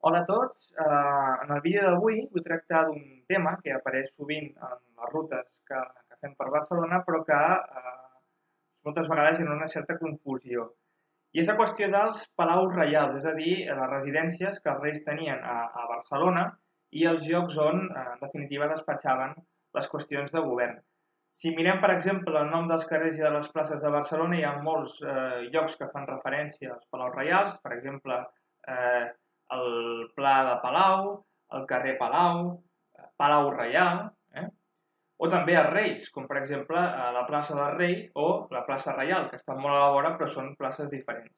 Hola a tots. En el vídeo d'avui vull tractar d'un tema que apareix sovint en les rutes que fem per Barcelona, però que moltes vegades genera una certa confusió. I és la qüestió dels palaus reials, és a dir, les residències que els reis tenien a Barcelona i els llocs on, en definitiva, despatxaven les qüestions de govern. Si mirem, per exemple, el nom dels carrers i de les places de Barcelona, hi ha molts llocs que fan referència als palaus reials, per exemple, el Pla de Palau, el carrer Palau, Palau Reial, o també els Reis, com per exemple la plaça del Rei o la plaça Reial, que estan molt a la vora però són places diferents.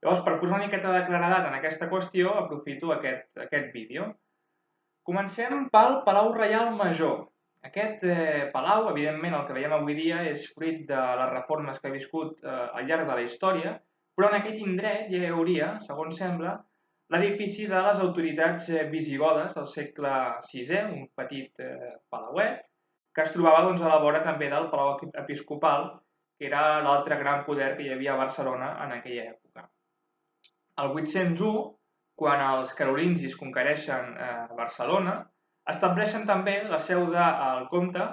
Llavors, per posar una miqueta de claredat en aquesta qüestió, aprofito aquest vídeo. Comencem pel Palau Reial Major. Aquest palau, evidentment, el que veiem avui dia és fruit de les reformes que ha viscut al llarg de la història, però en aquest indret ja hi hauria, segons sembla, l'edifici de les autoritats visigodes del segle VI, un petit palauet, que es trobava a la vora també del Palau Episcopal, que era l'altre gran poder que hi havia a Barcelona en aquella època. El 801, quan els carolingis conquereixen Barcelona, estableixen també la seu del comte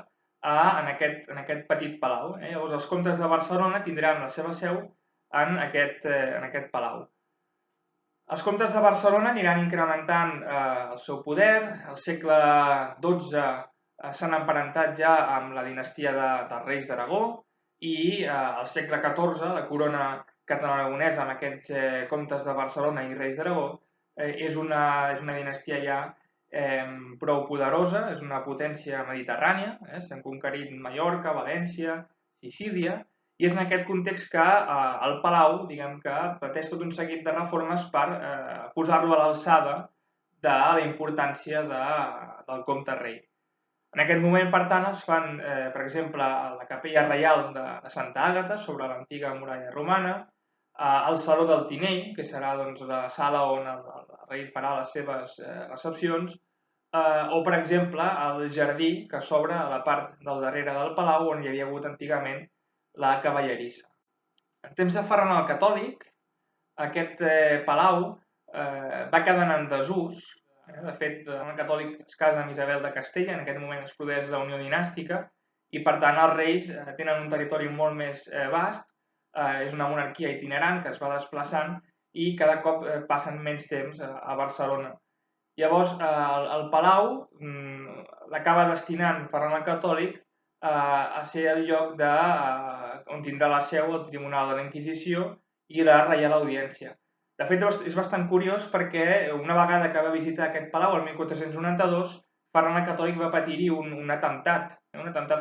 en aquest petit palau. Llavors, els comtes de Barcelona tindran la seva seu en aquest palau. Els comtes de Barcelona aniran incrementant el seu poder. Al segle XII s'han emparentat ja amb la dinastia dels reis d'Aragó i al segle XIV la corona catalano-aragonesa amb aquests comtes de Barcelona i reis d'Aragó és una dinastia ja prou poderosa, és una potència mediterrània, s'han conquerit Mallorca, València, Sicília, i és en aquest context que el Palau, diguem que pateix tot un seguit de reformes per posar-lo a l'alçada de la importància del comte rei. En aquest moment, per tant, es fan, per exemple, la capella reial de Santa Àgata, sobre l'antiga muralla romana, el Saló del Tinell, que serà la sala on el rei farà les seves recepcions, o, per exemple, el jardí que s'obre a la part del darrere del palau, on hi havia hagut antigament la cavallerissa. En temps de Ferran el Catòlic, aquest palau va quedant en desús. De fet, el catòlic es casa amb Isabel de Castella, en aquest moment es produeix la unió dinàstica, i per tant els reis tenen un territori molt més vast, és una monarquia itinerant que es va desplaçant i cada cop passen menys temps a Barcelona. Llavors, el palau l'acaba destinant Ferran el Catòlic a ser el lloc on tindrà la seu el Tribunal de la Inquisició i la Reial Audiència. De fet, és bastant curiós perquè una vegada que va visitar aquest palau, el 1492, Ferran el Catòlic va patir-hi un atemptat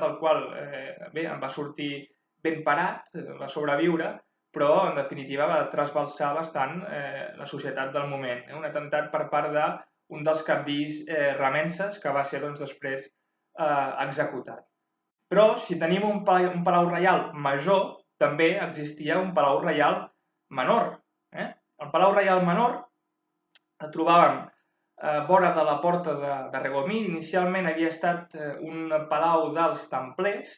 al qual en va sortir ben parat, va sobreviure, però en definitiva va trasbalsar bastant la societat del moment. Un atemptat per part d'un dels cabdills remenses que va ser després executat. Però si tenim un palau reial major, també existia un palau reial menor. El Palau Reial Menor el trobàvem vora de la porta de Regomir. Inicialment havia estat un palau dels templers,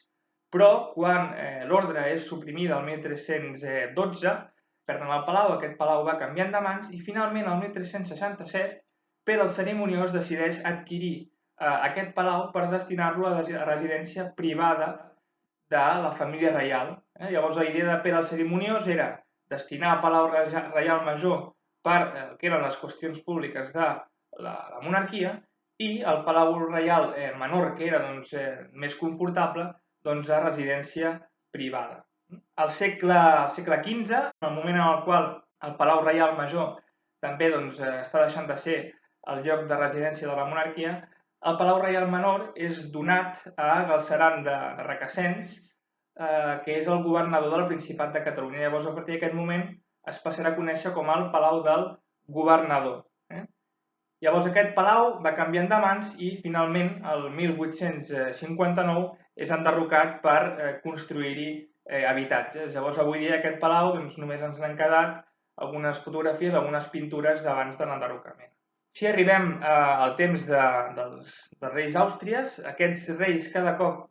però quan l'ordre és suprimida el 1312, perden el palau, aquest palau va canviant de mans i finalment el 1367 Pere el Cerimoniós decideix adquirir aquest palau per destinar-lo a residència privada de la família reial. Llavors la idea de Pere el Cerimoniós era destinar el Palau Reial Major per que eren les qüestions públiques de la monarquia i el Palau Reial Menor, que era més confortable, a residència privada. Al segle XV, en el moment en el qual el Palau Reial Major també està deixant de ser el lloc de residència de la monarquia, el Palau Reial Menor és donat a Galceran de Requesens, que és el governador del Principat de Catalunya. Llavors, a partir d'aquest moment, es passarà a conèixer com el Palau del Governador. Llavors, aquest palau va canviant de mans i, finalment, el 1859 és enderrocat per construir-hi habitatges. Llavors, avui dia, aquest palau només ens n'han quedat algunes fotografies, algunes pintures d'abans de l'enderrocament. Si arribem al temps dels reis àustries, aquests reis cada cop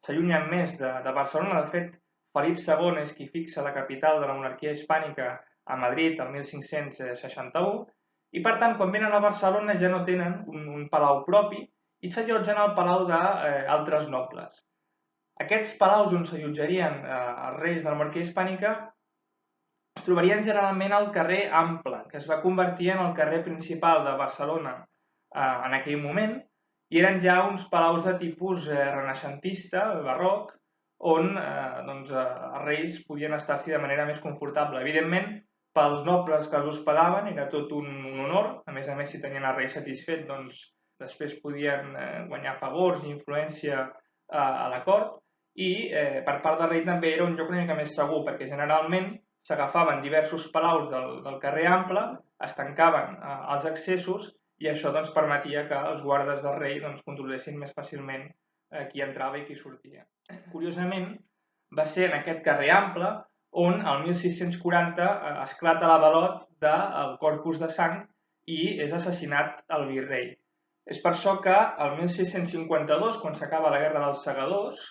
s'allunyen més de Barcelona. De fet, Felip II és qui fixa la capital de la monarquia hispànica a Madrid el 1561 I per tant, quan venen a Barcelona ja no tenen un palau propi i s'allotgen al palau d'altres nobles. Aquests palaus on s'allotjarien els reis de la monarquia hispànica es trobarien generalment al carrer Ample, que es va convertir en el carrer principal de Barcelona en aquell moment, i eren ja uns palaus de tipus renaixentista, barroc, on els reis podien estar-s'hi de manera més confortable. Evidentment, pels nobles que els hospedaven era tot un honor, a més, si tenien el rei satisfet, doncs després podien guanyar favors i influència a la cort, i per part del rei també era un lloc una mica més segur, perquè generalment s'agafaven diversos palaus del carrer Ample, es tancaven els accessos i això doncs, permetia que els guardes del rei doncs, controlessin més fàcilment qui entrava i qui sortia. Curiosament, va ser en aquest carrer Ample on el 1640 esclata l'avalot del Corpus de Sang i és assassinat el virrei. És per això que el 1652, quan s'acaba la Guerra dels Segadors,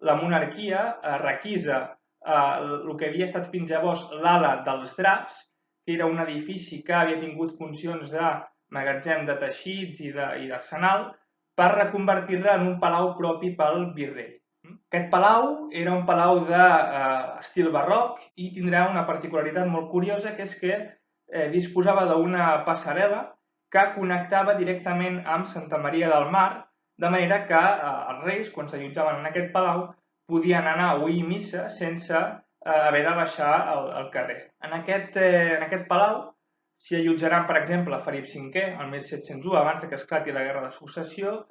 la monarquia requisa el que havia estat fins llavors l'ala dels draps, que era un edifici que havia tingut funcions de magatzem de teixits i d'arsenal, per reconvertir-la en un palau propi pel virrei. Aquest palau era un palau d'estil barroc i tindrà una particularitat molt curiosa, que és que disposava d'una passarel·la que connectava directament amb Santa Maria del Mar, de manera que els reis, quan s'allotjaven en aquest palau, podien anar a oir missa sense haver de baixar al carrer. En aquest palau s'hi allotjaran, per exemple, Felip V, el 1701, abans que esclati la Guerra de Successió,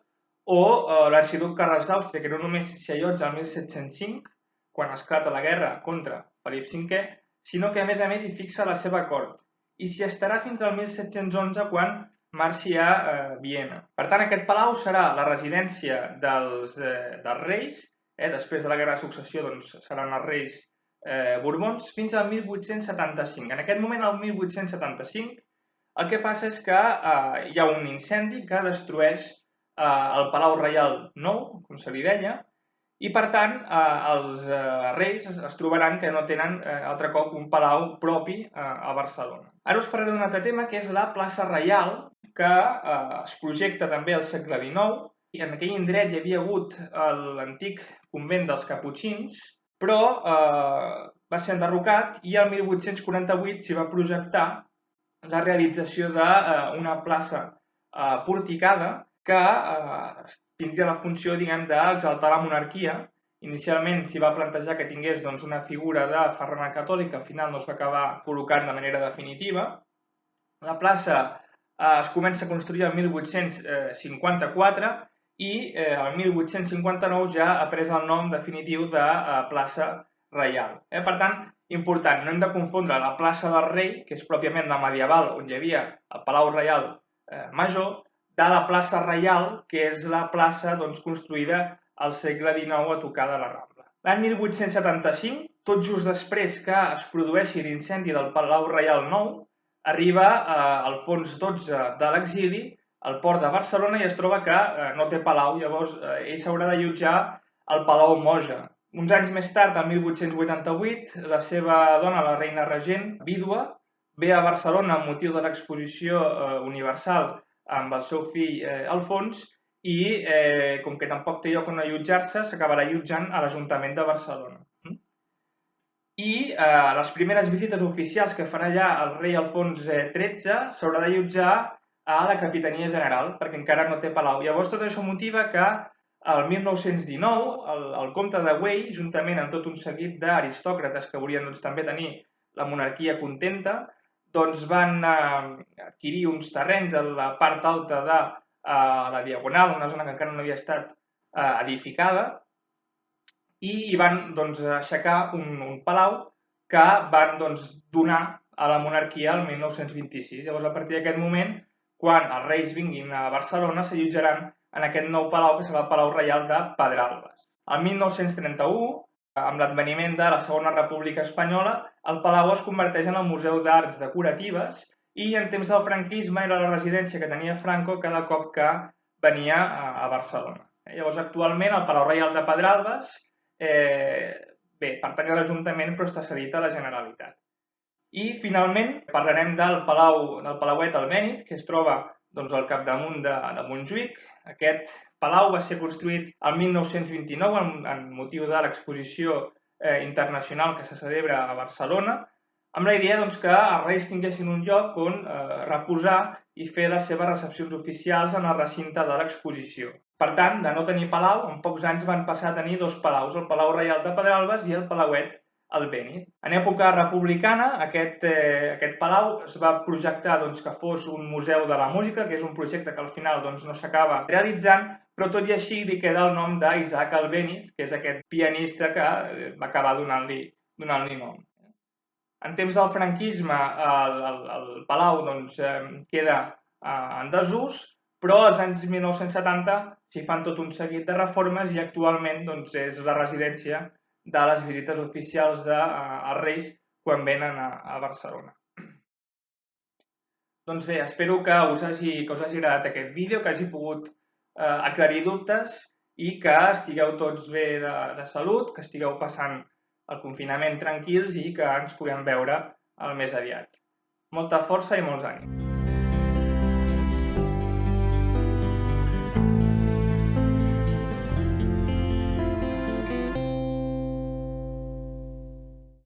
o l'arxiduc Carles d'Àustria, que no només s'hi allotja el 1705, quan esclata la guerra contra Felip V, sinó que a més hi fixa la seva cort. I s'hi estarà fins al 1711, quan marxi a Viena. Per tant, aquest palau serà la residència dels reis, després de la Guerra de Successió doncs, seran els reis Borbons, fins al 1875. En aquest moment, el 1875, el que passa és que hi ha un incendi que destrueix el Palau Reial Nou, com se li deia, i per tant els reis es trobaran que no tenen altre cop un palau propi a Barcelona. Ara us parlaré d'un altre tema, que és la plaça Reial, que es projecta també al segle XIX. En aquell indret hi havia hagut l'antic convent dels Caputxins, però va ser enderrocat i el 1848 s'hi va projectar la realització d'una plaça porticada que tindria la funció, d'exaltar la monarquia. Inicialment s'hi va plantejar que tingués una figura de Ferran el Catòlic, que al final no es va acabar col·locant de manera definitiva. La plaça es comença a construir el 1854 i el 1859 ja ha pres el nom definitiu de plaça Reial. Per tant, important, no hem de confondre la plaça del Rei, que és pròpiament la medieval, on hi havia el Palau Reial Major, de la plaça Reial, que és la plaça construïda al segle XIX a tocar de la Rambla. L'any 1875, tot just després que es produeixi l'incendi del Palau Reial Nou, arriba Alfons XII de l'exili al port de Barcelona i es troba que no té palau, llavors ell s'haurà d'allotjar al Palau Moja. Uns anys més tard, el 1888, la seva dona, la reina regent, vídua, ve a Barcelona amb motiu de l'exposició universal amb el seu fill Alfons i, com que tampoc té lloc on allotjar-se, s'acabarà allotjant a l'Ajuntament de Barcelona. I les primeres visites oficials que farà allà el rei Alfons XIII s'haurà d'allotjar a la Capitania General, perquè encara no té palau. Llavors, tot això motiva que el 1919 el comte de Güell, juntament amb tot un seguit d'aristòcrates que volien també tenir la monarquia contenta, van adquirir uns terrenys a la part alta de la Diagonal, una zona que encara no havia estat edificada, i hi van aixecar un palau que van donar a la monarquia el 1926. Llavors, a partir d'aquest moment, quan els reis vinguin a Barcelona, s'allotjaran en aquest nou palau, que serà el Palau Reial de Pedralbes. El 1931, amb l'adveniment de la Segona República Espanyola, el palau es converteix en el Museu d'Arts Decoratives i en temps del franquisme era la residència que tenia Franco cada cop que venia a Barcelona. Llavors, actualment, el Palau Reial de Pedralbes pertany a l'Ajuntament però està cedit a la Generalitat. I finalment parlarem del Palauet Albéniz, que es troba al capdamunt de Montjuïc. Aquest palau va ser construït el 1929 en motiu de l'exposició internacional que se celebra a Barcelona, amb la idea que els reis tinguessin un lloc on reposar i fer les seves recepcions oficials en el recinte de l'exposició. Per tant, de no tenir palau, en pocs anys van passar a tenir dos palaus, el Palau Reial de Pedralbes i el Palauet Albéniz. En època republicana, aquest palau es va projectar que fos un museu de la música, que és un projecte que al final no s'acaba realitzant, però tot i així li queda el nom d'Isaac Albéniz, que és aquest pianista que va acabar donant-li nom. En temps del franquisme, el palau queda en desús, però als anys 1970 s'hi fan tot un seguit de reformes i actualment és la residència de les visites oficials dels Reis quan venen a Barcelona. Doncs bé, espero que us hagi agradat aquest vídeo, que hagi pogut aclarir dubtes i que estigueu tots bé de salut, que estigueu passant el confinament tranquils i que ens puguem veure el més aviat. Molta força i molts ànims!